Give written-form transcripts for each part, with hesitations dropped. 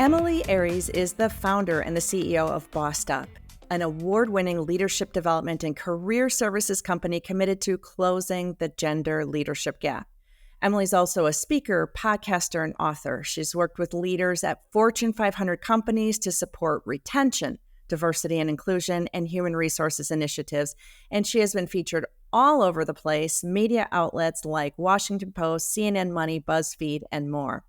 Emilie Aries is the founder and the CEO of Bossed Up, an award-winning leadership development and career services company committed to closing the gender leadership gap. Emilie's also a speaker, podcaster, and author. She's worked with leaders at Fortune 500 companies to support retention, diversity and inclusion, and human resources initiatives, and she has been featured all over the place, media outlets like Washington Post, CNN Money, BuzzFeed, and more.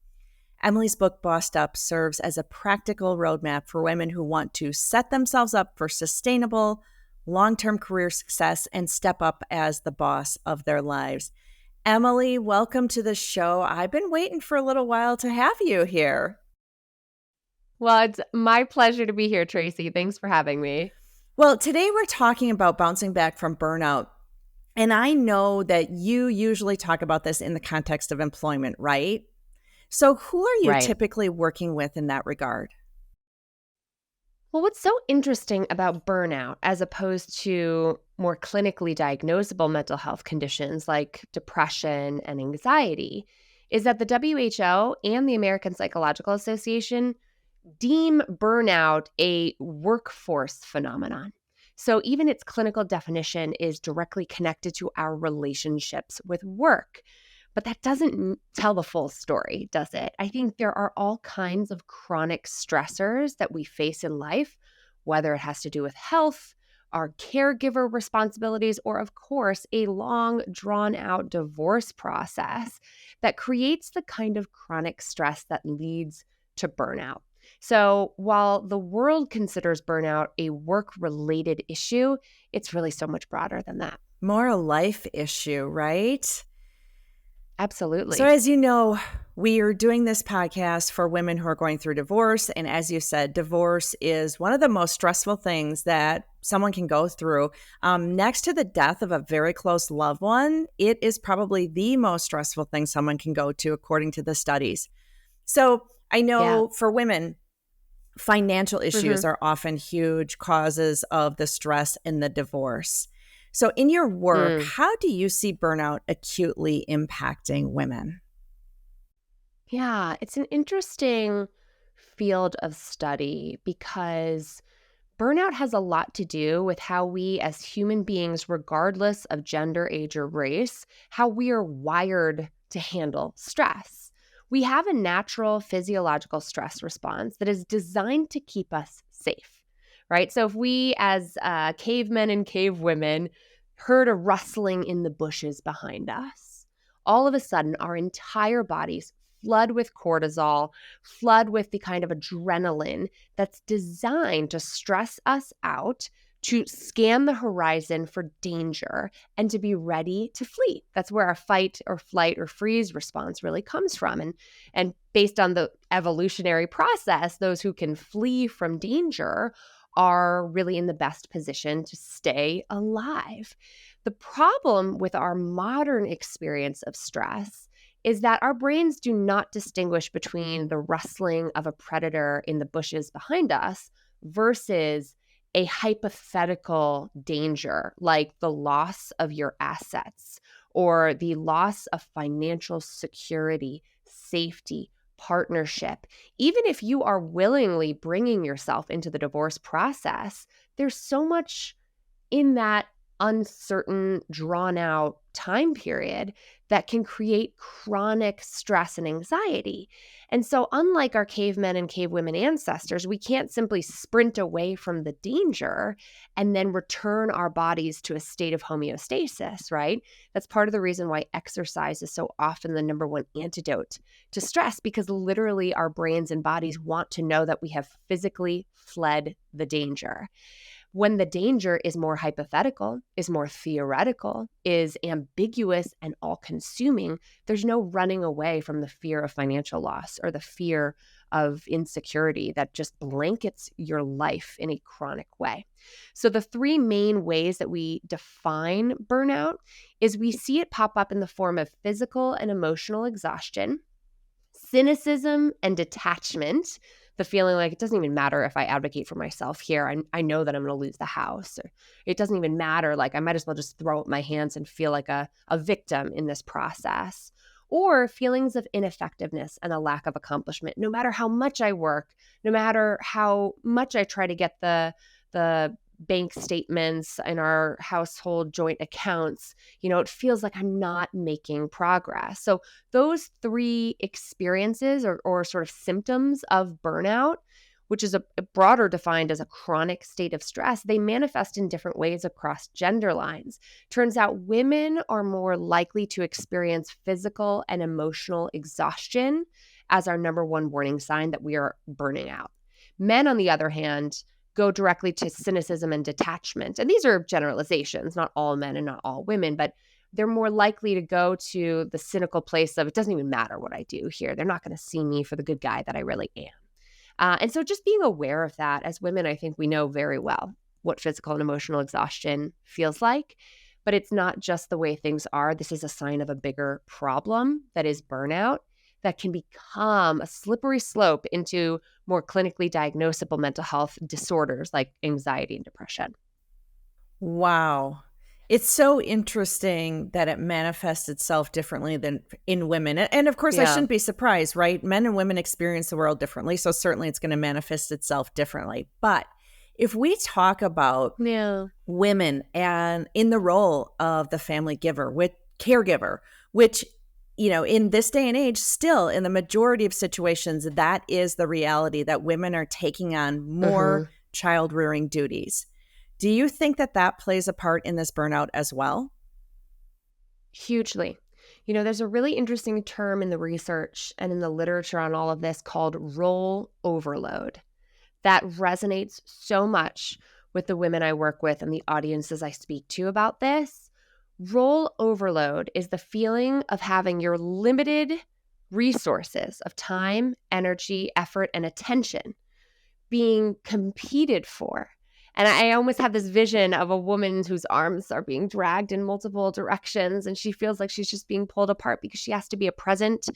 Emilie's book, Bossed Up, serves as a practical roadmap for women who want to set themselves up for sustainable, long-term career success and step up as the boss of their lives. Emilie, welcome to the show. I've been waiting for a little while to have you here. Well, it's my pleasure to be here, Tracy. Thanks for having me. Well, today we're talking about bouncing back from burnout. And I know that you usually talk about this in the context of employment, right? So who are you typically working with in that regard? Well, what's so interesting about burnout as opposed to more clinically diagnosable mental health conditions like depression and anxiety is that the WHO and the American Psychological Association deem burnout a workforce phenomenon. So even its clinical definition is directly connected to our relationships with work. But that doesn't tell the full story, does it? I think there are all kinds of chronic stressors that we face in life, whether it has to do with health, our caregiver responsibilities, or of course, a long, drawn-out divorce process that creates the kind of chronic stress that leads to burnout. So while the world considers burnout a work-related issue, it's really so much broader than that. More a life issue, right? Absolutely. So as you know, we are doing this podcast for women who are going through divorce. And as you said, divorce is one of the most stressful things that someone can go through. Next to the death of a very close loved one, it is probably the most stressful thing someone can go to, according to the studies. So I know for women, financial issues are often huge causes of the stress in the divorce. So in your work, how do you see burnout acutely impacting women? Yeah, it's an interesting field of study because burnout has a lot to do with how we as human beings, regardless of gender, age, or race, how we are wired to handle stress. We have a natural physiological stress response that is designed to keep us safe. Right? So if we as cavemen and cavewomen heard a rustling in the bushes behind us, all of a sudden our entire bodies flood with cortisol, flood with the kind of adrenaline that's designed to stress us out, to scan the horizon for danger, and to be ready to flee. That's where our fight or flight or freeze response really comes from. And based on the evolutionary process, those who can flee from danger are really in the best position to stay alive. The problem with our modern experience of stress is that our brains do not distinguish between the rustling of a predator in the bushes behind us versus a hypothetical danger like the loss of your assets or the loss of financial security, safety, partnership. Even if you are willingly bringing yourself into the divorce process, there's so much in that uncertain, drawn-out time period that can create chronic stress and anxiety. And so unlike our cavemen and cavewomen ancestors, we can't simply sprint away from the danger and then return our bodies to a state of homeostasis, right? That's part of the reason why exercise is so often the number one antidote to stress, because literally our brains and bodies want to know that we have physically fled the danger. When the danger is more hypothetical, is more theoretical, is ambiguous and all-consuming, there's no running away from the fear of financial loss or the fear of insecurity that just blankets your life in a chronic way. So the three main ways that we define burnout is we see it pop up in the form of physical and emotional exhaustion, cynicism and detachment, the feeling like it doesn't even matter if I advocate for myself here. I know that I'm going to lose the house. Or it doesn't even matter. Like I might as well just throw up my hands and feel like a victim in this process. or feelings of ineffectiveness and a lack of accomplishment. No matter how much I work, no matter how much I try to get the bank statements in our household joint accounts, it feels like I'm not making progress. So those three experiences or sort of symptoms of burnout, which is a broader defined as a chronic state of stress, they manifest in different ways across gender lines. Turns out women are more likely to experience physical and emotional exhaustion as our number one warning sign that we are burning out. Men, on the other hand, go directly to cynicism and detachment. And these are generalizations, not all men and not all women, but they're more likely to go to the cynical place of, it doesn't even matter what I do here. They're not going to see me for the good guy that I really am. And so just being aware of that as women, I think we know very well what physical and emotional exhaustion feels like, but it's not just the way things are. This is a sign of a bigger problem that is burnout that can become a slippery slope into more clinically diagnosable mental health disorders like anxiety and depression. Wow. It's so interesting that it manifests itself differently than in women. And of course, I Yeah. shouldn't be surprised, right? Men and women experience the world differently. So certainly it's going to manifest itself differently. But if we talk about Yeah. women and in the role of the family giver, with caregiver, which, in this day and age, still in the majority of situations, that is the reality that women are taking on more child rearing duties. Do you think that that plays a part in this burnout as well? Hugely. There's a really interesting term in the research and in the literature on all of this called role overload that resonates so much with the women I work with and the audiences I speak to about this. Role overload is the feeling of having your limited resources of time, energy, effort, and attention being competed for. And I almost have this vision of a woman whose arms are being dragged in multiple directions, and she feels like she's just being pulled apart because she has to be a present,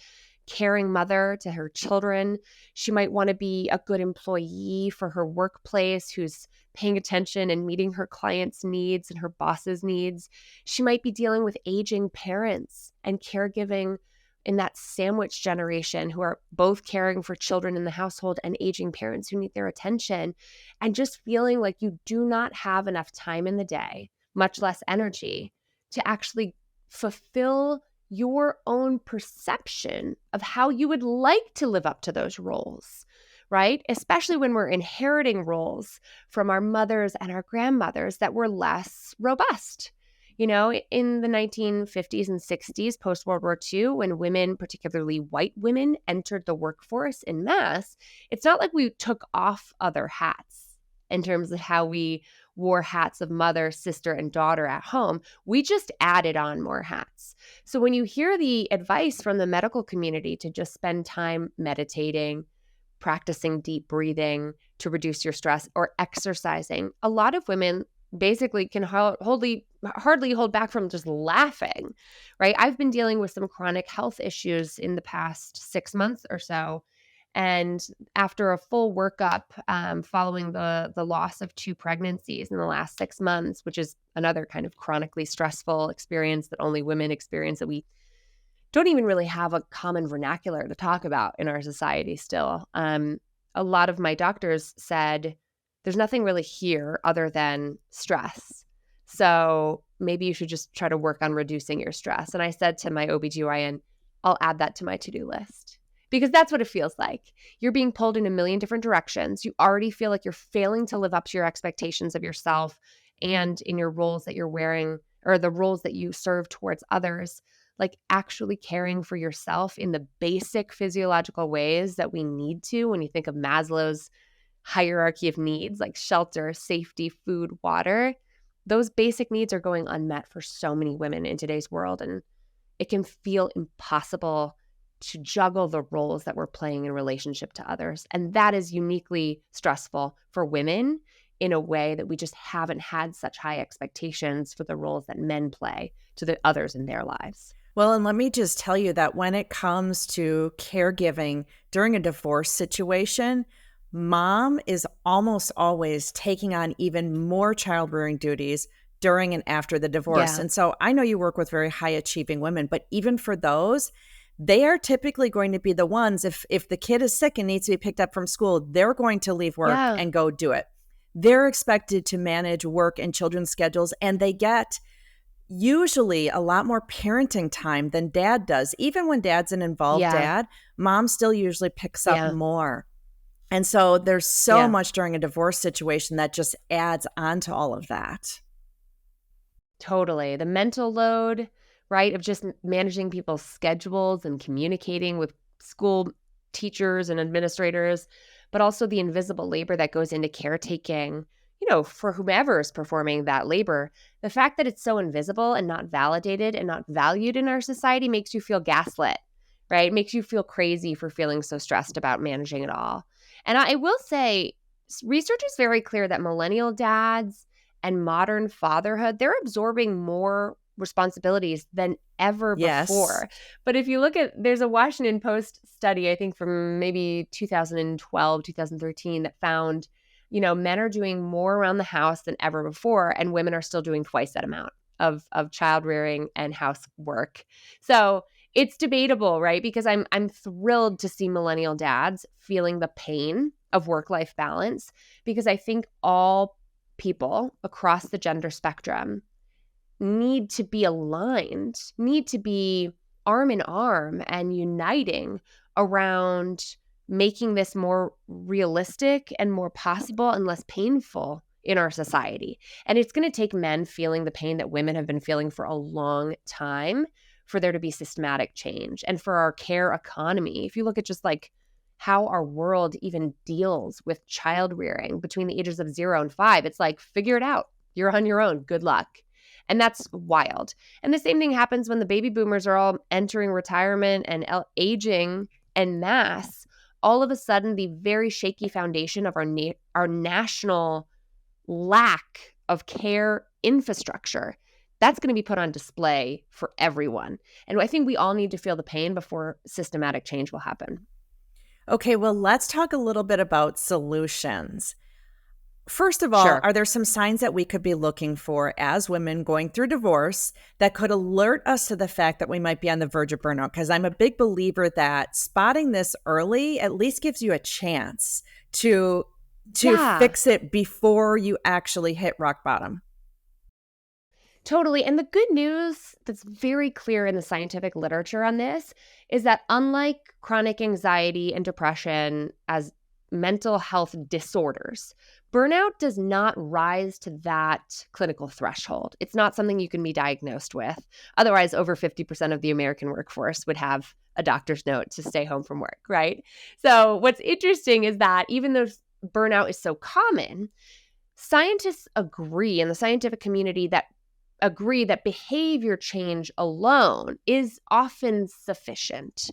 caring mother to her children. She might want to be a good employee for her workplace who's paying attention and meeting her clients' needs and her boss's needs. She might be dealing with aging parents and caregiving in that sandwich generation who are both caring for children in the household and aging parents who need their attention, and just feeling like you do not have enough time in the day, much less energy, to actually fulfill your own perception of how you would like to live up to those roles, right? Especially when we're inheriting roles from our mothers and our grandmothers that were less robust. In the 1950s and 60s, post-World War II, when women, particularly white women, entered the workforce en masse, it's not like we took off other hats in terms of how we wore hats of mother, sister, and daughter at home. We just added on more hats. So when you hear the advice from the medical community to just spend time meditating, practicing deep breathing to reduce your stress, or exercising, a lot of women basically can hardly hold back from just laughing, right? I've been dealing with some chronic health issues in the past 6 months or so. And after a full workup, following the loss of 2 pregnancies in the last 6 months, which is another kind of chronically stressful experience that only women experience, that we don't even really have a common vernacular to talk about in our society still. A lot of my doctors said, there's nothing really here other than stress. So maybe you should just try to work on reducing your stress. And I said to my OBGYN, I'll add that to my to-do list. Because that's what it feels like. You're being pulled in a million different directions. You already feel like you're failing to live up to your expectations of yourself and in your roles that you're wearing, or the roles that you serve towards others. Like actually caring for yourself in the basic physiological ways that we need to when you think of Maslow's hierarchy of needs, like shelter, safety, food, water. Those basic needs are going unmet for so many women in today's world. And it can feel impossible to juggle the roles that we're playing in relationship to others. And that is uniquely stressful for women in a way that we just haven't had such high expectations for the roles that men play to the others in their lives. Well, and let me just tell you that when it comes to caregiving during a divorce situation, mom is almost always taking on even more child rearing duties during and after the divorce. Yeah. And so I know you work with very high achieving women, but even for those, they are typically going to be the ones, if the kid is sick and needs to be picked up from school, they're going to leave work Yeah. and go do it. They're expected to manage work and children's schedules, and they get usually a lot more parenting time than dad does. Even when dad's an involved Yeah. dad, mom still usually picks up Yeah. more. And so there's so Yeah. much during a divorce situation that just adds on to all of that. Totally. The mental load, right, of just managing people's schedules and communicating with school teachers and administrators, but also the invisible labor that goes into caretaking, for whomever is performing that labor. The fact that it's so invisible and not validated and not valued in our society makes you feel gaslit, right? Makes you feel crazy for feeling so stressed about managing it all. And I will say, research is very clear that millennial dads and modern fatherhood, they're absorbing more responsibilities than ever Yes. before. But if you look at, there's a Washington Post study, I think from maybe 2012, 2013, that found, men are doing more around the house than ever before, and women are still doing twice that amount of child rearing and housework. So it's debatable, right? Because I'm thrilled to see millennial dads feeling the pain of work-life balance, because I think all people across the gender spectrum need to be aligned, need to be arm in arm and uniting around making this more realistic and more possible and less painful in our society. And it's going to take men feeling the pain that women have been feeling for a long time for there to be systematic change, and for our care economy. If you look at just like how our world even deals with child rearing between the ages of 0 and 5, it's like, figure it out. You're on your own. Good luck. And that's wild. And the same thing happens when the baby boomers are all entering retirement and aging en masse. All of a sudden, the very shaky foundation of our national lack of care infrastructure, that's going to be put on display for everyone. And I think we all need to feel the pain before systematic change will happen. Okay, well, let's talk a little bit about solutions. First of all, Sure. are there some signs that we could be looking for as women going through divorce that could alert us to the fact that we might be on the verge of burnout? Because I'm a big believer that spotting this early at least gives you a chance to Yeah. fix it before you actually hit rock bottom. Totally. And the good news that's very clear in the scientific literature on this is that unlike chronic anxiety and depression as mental health disorders, burnout does not rise to that clinical threshold. It's not something you can be diagnosed with. Otherwise, over 50% of the American workforce would have a doctor's note to stay home from work, right? So what's interesting is that even though burnout is so common, scientists agree in the scientific community that behavior change alone is often sufficient.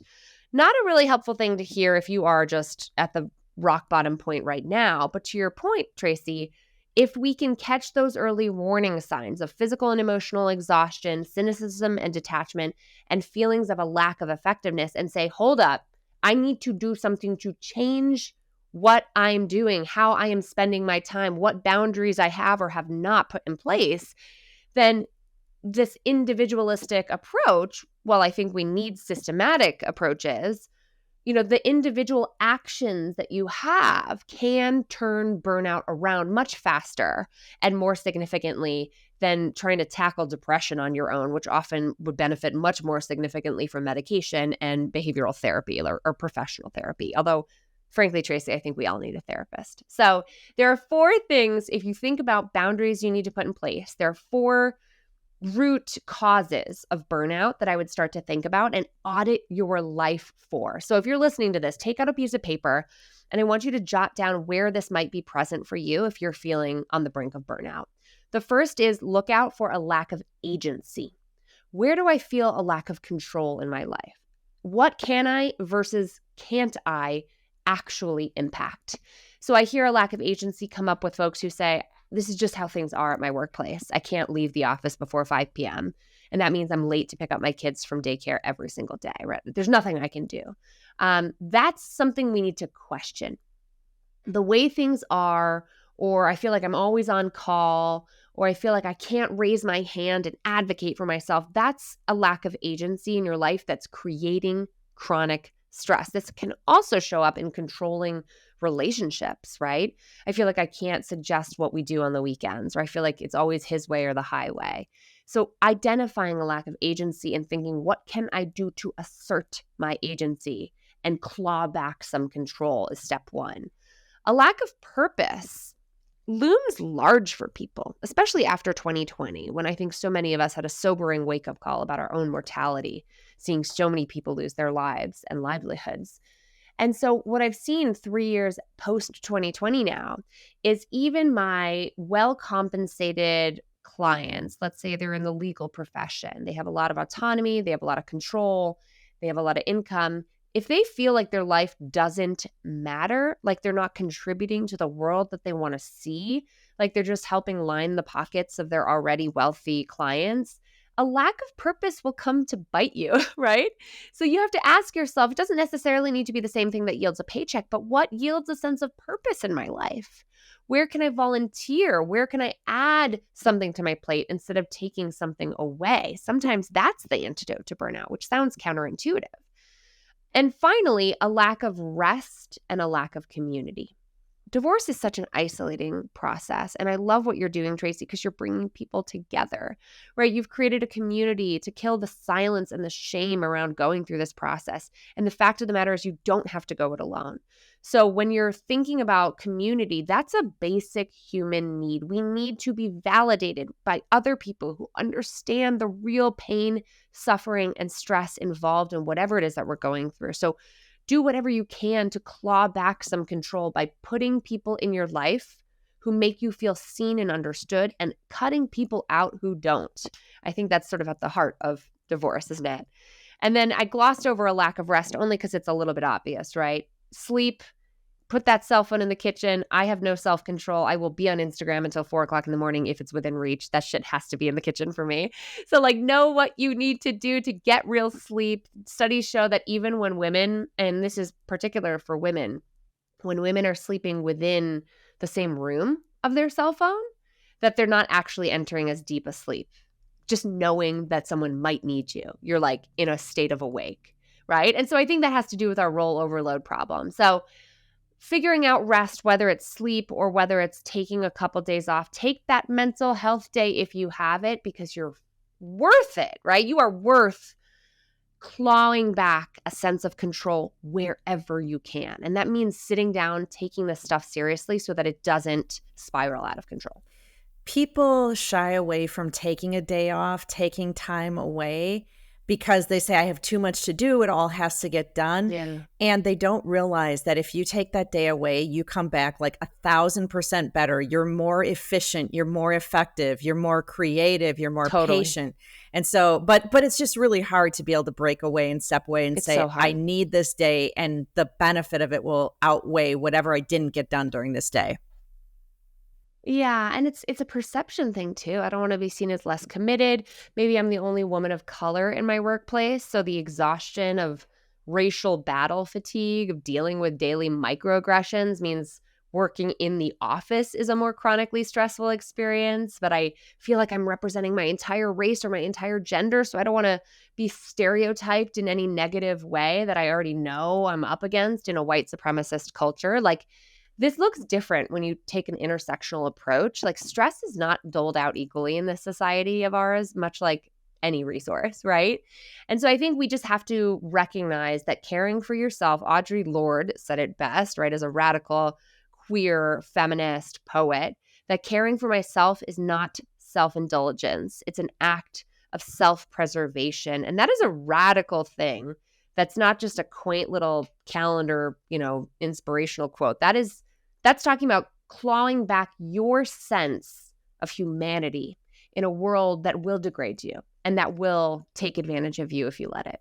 Not a really helpful thing to hear if you are just at the rock bottom point right now. But to your point, Tracy, if we can catch those early warning signs of physical and emotional exhaustion, cynicism and detachment, and feelings of a lack of effectiveness, and say, hold up, I need to do something to change what I'm doing, how I am spending my time, what boundaries I have or have not put in place, then this individualistic approach, while I think we need systematic approaches, the individual actions that you have can turn burnout around much faster and more significantly than trying to tackle depression on your own, which often would benefit much more significantly from medication and behavioral therapy or professional therapy. Although, frankly, Tracy, I think we all need a therapist. So there are 4 things, if you think about boundaries you need to put in place, there are 4 root causes of burnout that I would start to think about and audit your life for. So if you're listening to this, take out a piece of paper and I want you to jot down where this might be present for you if you're feeling on the brink of burnout. The first is look out for a lack of agency. Where do I feel a lack of control in my life? What can I versus can't I actually impact? So I hear a lack of agency come up with folks who say, this is just how things are at my workplace. I can't leave the office before 5 p.m. And that means I'm late to pick up my kids from daycare every single day, right? There's nothing I can do. That's something we need to question. The way things are, or I feel like I'm always on call, or I feel like I can't raise my hand and advocate for myself. That's a lack of agency in your life that's creating chronic stress. This can also show up in controlling relationships, right? I feel like I can't suggest what we do on the weekends, or I feel like it's always his way or the highway. So identifying a lack of agency and thinking, what can I do to assert my agency and claw back some control is step one. A lack of purpose looms large for people, especially after 2020, when I think so many of us had a sobering wake-up call about our own mortality, seeing so many people lose their lives and livelihoods. And so what I've seen 3 years post 2020 now is even my well-compensated clients, let's say they're in the legal profession, they have a lot of autonomy, they have a lot of control, they have a lot of income. If they feel like their life doesn't matter, like they're not contributing to the world that they want to see, like they're just helping line the pockets of their already wealthy clients, a lack of purpose will come to bite you, right? So you have to ask yourself, it doesn't necessarily need to be the same thing that yields a paycheck, but what yields a sense of purpose in my life? Where can I volunteer? Where can I add something to my plate instead of taking something away? Sometimes that's the antidote to burnout, which sounds counterintuitive. And finally, a lack of rest and a lack of community. Divorce is such an isolating process. And I love what you're doing, Tracy, because you're bringing people together, right? You've created a community to kill the silence and the shame around going through this process. And the fact of the matter is you don't have to go it alone. So when you're thinking about community, that's a basic human need. We need to be validated by other people who understand the real pain, suffering, and stress involved in whatever it is that we're going through. So do whatever you can to claw back some control by putting people in your life who make you feel seen and understood and cutting people out who don't. I think that's sort of at the heart of divorce, isn't it? And then I glossed over a lack of rest only because it's a little bit obvious, right? Sleep, put that cell phone in the kitchen. I have no self-control. I will be on Instagram until 4:00 in the morning if it's within reach. That shit has to be in the kitchen for me. So like know what you need to do to get real sleep. Studies show that even when women, and this is particular for women, when women are sleeping within the same room of their cell phone, that they're not actually entering as deep a sleep. Just knowing that someone might need you. You're like in a state of awake, right? And so I think that has to do with our role overload problem. So figuring out rest, whether it's sleep or whether it's taking a couple days off, take that mental health day if you have it because you're worth it, right? You are worth clawing back a sense of control wherever you can. And that means sitting down, taking this stuff seriously so that it doesn't spiral out of control. People shy away from taking a day off, taking time away, because they say, I have too much to do. It all has to get done. Yeah. And they don't realize that if you take that day away, you come back like 1,000% better. You're more efficient. You're more effective. You're more creative. You're more patient. And so, but it's just really hard to be able to break away and step away and say, so I need this day. And the benefit of it will outweigh whatever I didn't get done during this day. Yeah, and it's a perception thing too. I don't want to be seen as less committed. Maybe I'm the only woman of color in my workplace, so the exhaustion of racial battle fatigue, of dealing with daily microaggressions means working in the office is a more chronically stressful experience, but I feel like I'm representing my entire race or my entire gender, so I don't want to be stereotyped in any negative way that I already know I'm up against in a white supremacist culture. Like this looks different when you take an intersectional approach. Like stress is not doled out equally in this society of ours, much like any resource, right? And so I think we just have to recognize that caring for yourself, Audre Lorde said it best, right, as a radical, queer, feminist poet, that caring for myself is not self-indulgence. It's an act of self-preservation. And that is a radical thing. That's not just a quaint little calendar, inspirational quote. That's talking about clawing back your sense of humanity in a world that will degrade you and that will take advantage of you if you let it.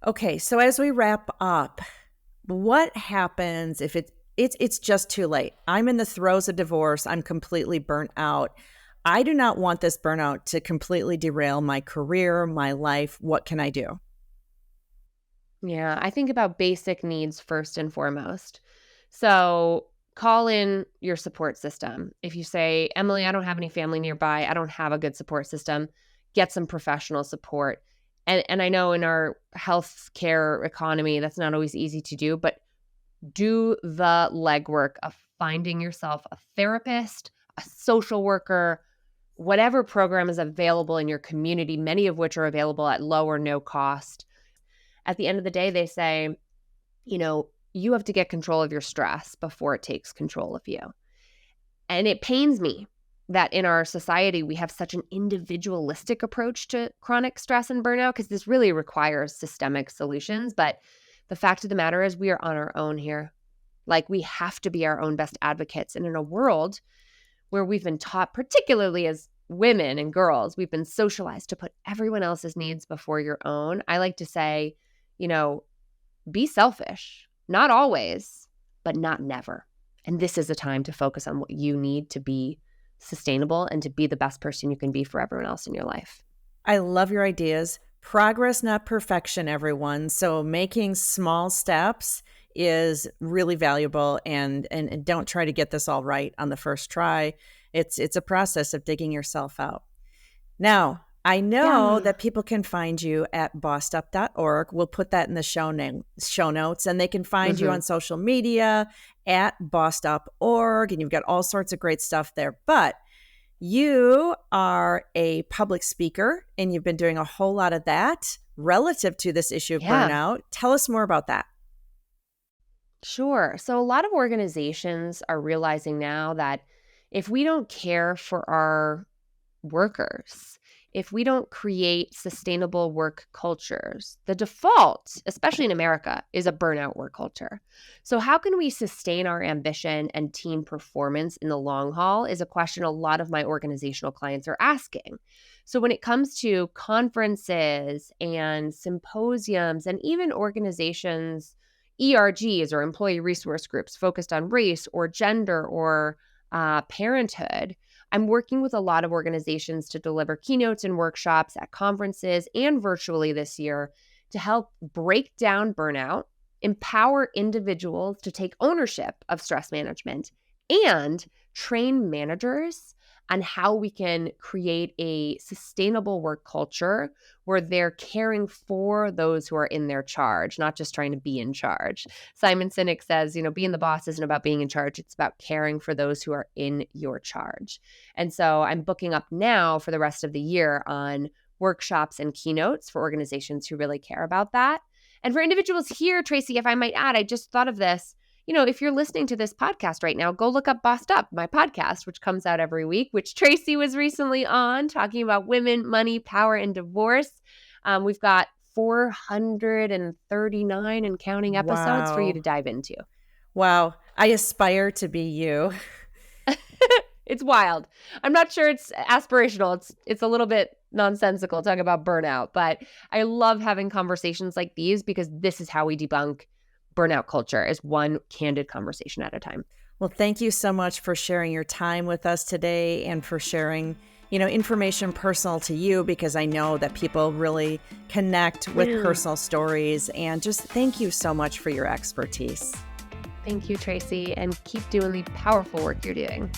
Okay, so as we wrap up, what happens if it's just too late? I'm in the throes of divorce. I'm completely burnt out. I do not want this burnout to completely derail my career, my life. What can I do? Yeah, I think about basic needs first and foremost. So call in your support system. If you say, Emilie, I don't have any family nearby, I don't have a good support system, get some professional support. And I know in our healthcare economy, that's not always easy to do, but do the legwork of finding yourself a therapist, a social worker, whatever program is available in your community, many of which are available at low or no cost. At the end of the day, they say, you have to get control of your stress before it takes control of you. And it pains me that in our society, we have such an individualistic approach to chronic stress and burnout, because this really requires systemic solutions. But the fact of the matter is we are on our own here. Like, we have to be our own best advocates. And in a world where we've been taught, particularly as women and girls, we've been socialized to put everyone else's needs before your own. I like to say, be selfish. Not always, but not never. And this is a time to focus on what you need to be sustainable and to be the best person you can be for everyone else in your life. I love your ideas. Progress, not perfection, everyone. So making small steps is really valuable, and don't try to get this all right on the first try. It's a process of digging yourself out. Now, I know that people can find you at bossedup.org. We'll put that in the show notes, and they can find you on social media at bossedup.org, and you've got all sorts of great stuff there. But you are a public speaker, and you've been doing a whole lot of that relative to this issue of burnout. Tell us more about that. Sure. So a lot of organizations are realizing now that if we don't care for our workers, if we don't create sustainable work cultures, the default, especially in America, is a burnout work culture. So how can we sustain our ambition and team performance in the long haul is a question a lot of my organizational clients are asking. So when it comes to conferences and symposiums and even organizations, ERGs or employee resource groups focused on race or gender or parenthood, I'm working with a lot of organizations to deliver keynotes and workshops at conferences and virtually this year to help break down burnout, empower individuals to take ownership of stress management, and train managers on how we can create a sustainable work culture where they're caring for those who are in their charge, not just trying to be in charge. Simon Sinek says, being the boss isn't about being in charge. It's about caring for those who are in your charge. And so I'm booking up now for the rest of the year on workshops and keynotes for organizations who really care about that. And for individuals here, Tracy, if I might add, I just thought of this. If you're listening to this podcast right now, go look up Bossed Up, my podcast, which comes out every week, which Tracy was recently on, talking about women, money, power, and divorce. We've got 439 and counting episodes for you to dive into. Wow. I aspire to be you. It's wild. I'm not sure it's aspirational. It's a little bit nonsensical talking about burnout, but I love having conversations like these because this is how we debunk burnout culture, is one candid conversation at a time. Well, thank you so much for sharing your time with us today and for sharing, information personal to you, because I know that people really connect with personal stories. And just thank you so much for your expertise. Thank you, Tracy, and keep doing the powerful work you're doing.